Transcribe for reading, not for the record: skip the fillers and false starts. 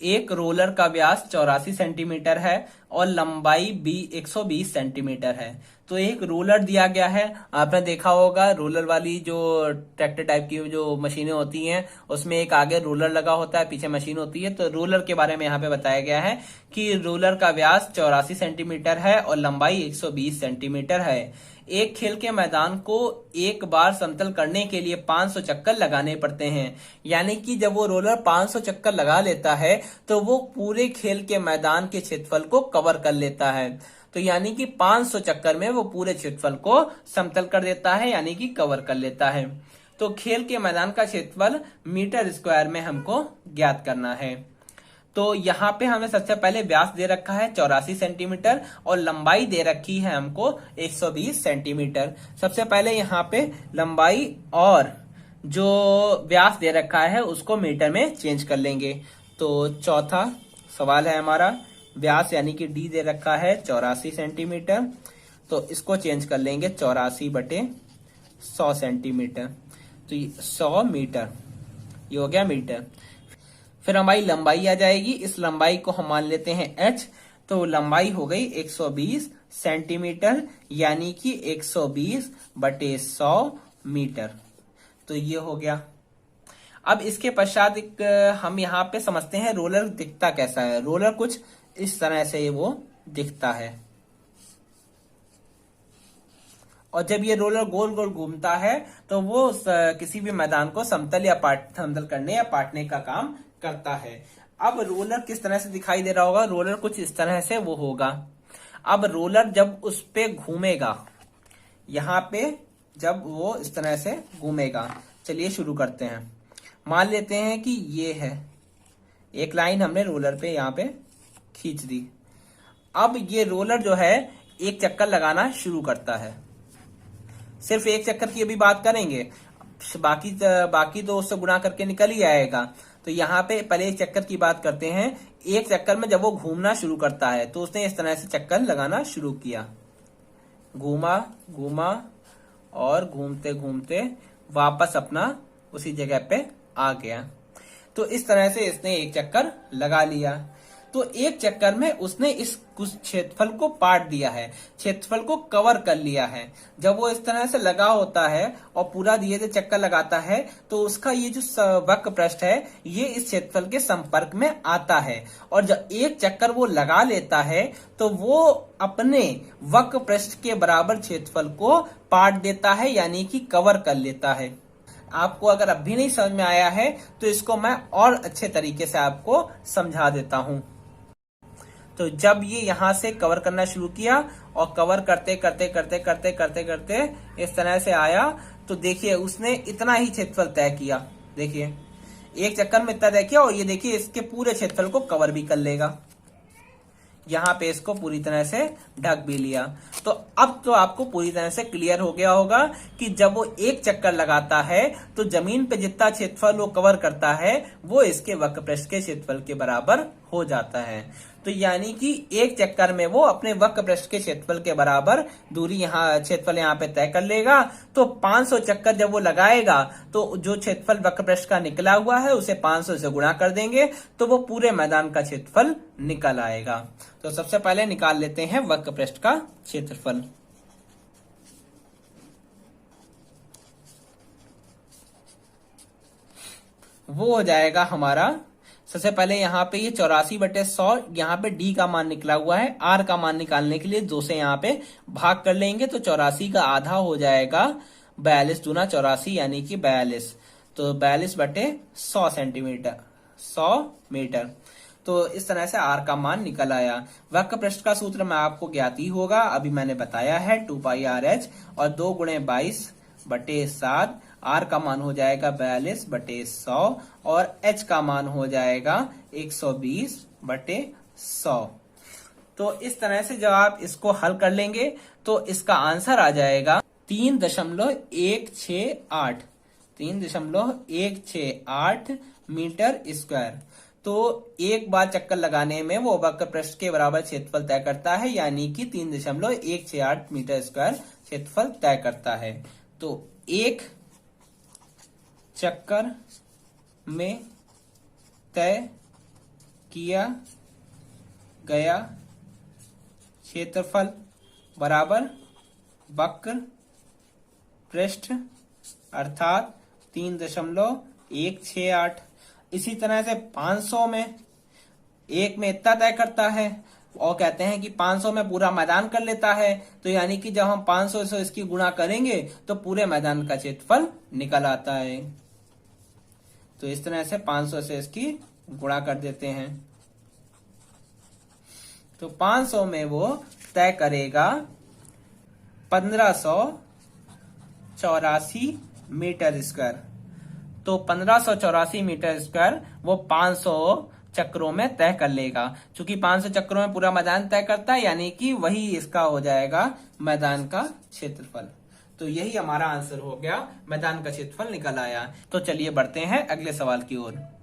एक रोलर का व्यास 84 सेंटीमीटर है और लंबाई भी 120 सेंटीमीटर है। तो एक रोलर दिया गया है। आपने देखा होगा रोलर वाली जो ट्रैक्टर टाइप की जो मशीनें होती हैं उसमें एक आगे रोलर लगा होता है, पीछे मशीन होती है। तो रोलर के बारे में यहाँ पे बताया गया है कि रोलर का व्यास 84 सेंटीमीटर है और लंबाई 120 सेंटीमीटर है। एक खेल के मैदान को एक बार समतल करने के लिए 500 चक्कर लगाने पड़ते हैं। यानी कि जब वो रोलर 500 चक्कर लगा लेता है तो वो पूरे खेल के मैदान के क्षेत्रफल को कवर कर लेता है। तो यानी कि 500 चक्कर में वो पूरे क्षेत्रफल को समतल कर देता है, यानी कि कवर कर लेता है। तो खेल के मैदान का क्षेत्रफल मीटर स्क्वायर में हमको ज्ञात करना है। तो यहाँ पे हमें सबसे पहले व्यास दे रखा है 84 सेंटीमीटर और लंबाई दे रखी है हमको 120 सेंटीमीटर। सबसे पहले यहाँ पे लंबाई और जो व्यास दे रखा है उसको मीटर में चेंज कर लेंगे। तो चौथा सवाल है हमारा, व्यास यानी कि डी दे रखा है 84 सेंटीमीटर, तो इसको चेंज कर लेंगे 84/100 सेंटीमीटर। तो 100 मीटर, ये हो गया मीटर। फिर हमारी लंबाई आ जाएगी, इस लंबाई को हम मान लेते हैं h। तो लंबाई हो गई 120 सेंटीमीटर, यानी कि 120/100 मीटर। तो ये हो गया। अब इसके पश्चात एक हम यहाँ पे समझते हैं रोलर दिखता कैसा है। रोलर कुछ इस तरह से वो दिखता है और जब ये रोलर गोल गोल घूमता है तो वो किसी भी मैदान को समतल करने या पाटने का काम करता है। अब रोलर किस तरह से दिखाई दे रहा होगा, रोलर कुछ इस तरह से वो होगा। अब रोलर जब उस पे घूमेगा, यहाँ पे जब वो इस तरह से घूमेगा, चलिए शुरू करते हैं। मान लेते हैं कि ये है एक लाइन, हमने रोलर पे यहाँ पे खींच दी। अब ये रोलर जो है एक चक्कर लगाना शुरू करता है। सिर्फ एक चक्कर की अभी बात करेंगे, बाकी तो उससे गुणा करके निकल ही आएगा। तो यहाँ पे पहले एक चक्कर की बात करते हैं। एक चक्कर में जब वो घूमना शुरू करता है तो उसने इस तरह से चक्कर लगाना शुरू किया, घूमा घूमा और घूमते घूमते वापस अपना उसी जगह पे आ गया। तो इस तरह से इसने एक चक्कर लगा लिया। तो एक चक्कर में उसने इस कुछ क्षेत्रफल को पाट दिया है, क्षेत्रफल को कवर कर लिया है। जब वो इस तरह से लगा होता है और पूरा धीरे धीरे चक्कर लगाता है तो उसका ये जो वक्र पृष्ठ है ये इस क्षेत्रफल के संपर्क में आता है। और जब एक चक्कर वो लगा लेता है तो वो अपने वक्र पृष्ठ के बराबर क्षेत्रफल को पाट देता है, यानी कि कवर कर लेता है। आपको अगर अब भी नहीं समझ में आया है तो इसको मैं और अच्छे तरीके से आपको समझा देता हूं। तो जब ये यहां से कवर करना शुरू किया और कवर करते करते करते करते करते करते इस तरह से आया, तो देखिए उसने इतना ही क्षेत्रफल तय किया। देखिए एक चक्कर में इतना तय किया और ये देखिए इसके पूरे क्षेत्रफल को कवर भी कर लेगा। यहाँ पे इसको पूरी तरह से ढक भी लिया। तो अब तो आपको पूरी तरह से क्लियर हो गया होगा कि जब वो एक चक्कर लगाता है तो जमीन पे जितना क्षेत्रफल वो कवर करता है वो इसके वक्र पृष्ठ के क्षेत्रफल के बराबर हो जाता है। तो यानी कि एक चक्कर में वो अपने वक्र पृष्ठ के क्षेत्रफल के बराबर दूरी यहाँ क्षेत्रफल यहाँ पे तय कर लेगा। तो 500 चक्कर जब वो लगाएगा तो जो क्षेत्रफल वक्र पृष्ठ का निकला हुआ है उसे 500 से गुणा कर देंगे तो वो पूरे मैदान का क्षेत्रफल निकल आएगा। तो सबसे पहले निकाल लेते हैं वक्र पृष्ठ का क्षेत्रफल। वो हो जाएगा हमारा, सबसे पहले यहाँ पे ये 84/100, यहाँ पे डी का मान निकला हुआ है। आर का मान निकालने के लिए 2 से यहाँ पे भाग कर लेंगे तो 84 का आधा हो जाएगा 42 दूना 84 यानी कि 42। तो 42/100 सेंटीमीटर, 100 मीटर। तो इस तरह से आर का मान निकल आया। वक्र पृष्ठ का सूत्र मैं आपको ज्ञात ही होगा, अभी मैंने बताया है 2πRh और 2 × 22/7। आर का मान हो जाएगा 42/100 और एच का मान हो जाएगा 120/100। तो इस तरह से जब आप इसको हल कर लेंगे तो इसका आंसर आ जाएगा 3.168 3.168 मीटर स्क्वायर। तो एक बार चक्कर लगाने में वो वक्र पृष्ठ के बराबर क्षेत्रफल तय करता है, यानी कि 3.168 मीटर स्क्वायर क्षेत्रफल तय करता है। तो एक चक्कर में तय किया गया क्षेत्रफल बराबर वक्र पृष्ठ अर्थात 3.168। इसी तरह से 500 में एक में इतना तय करता है और कहते हैं कि 500 में पूरा मैदान कर लेता है, तो यानी कि जब हम 500 से इसकी गुणा करेंगे तो पूरे मैदान का क्षेत्रफल निकल आता है। तो इस तरह से 500 से इसकी गुणा कर देते हैं। तो 500 में वो तय करेगा 1584 मीटर स्क्वायर। तो 1584 मीटर स्क्वायर वो 500 चक्रों में तय कर लेगा। क्योंकि 500 चक्रों में पूरा मैदान तय करता है, यानी कि वही इसका हो जाएगा मैदान का क्षेत्रफल। तो यही हमारा आंसर हो गया, मैदान का क्षेत्रफल निकल आया। तो चलिए बढ़ते हैं अगले सवाल की ओर।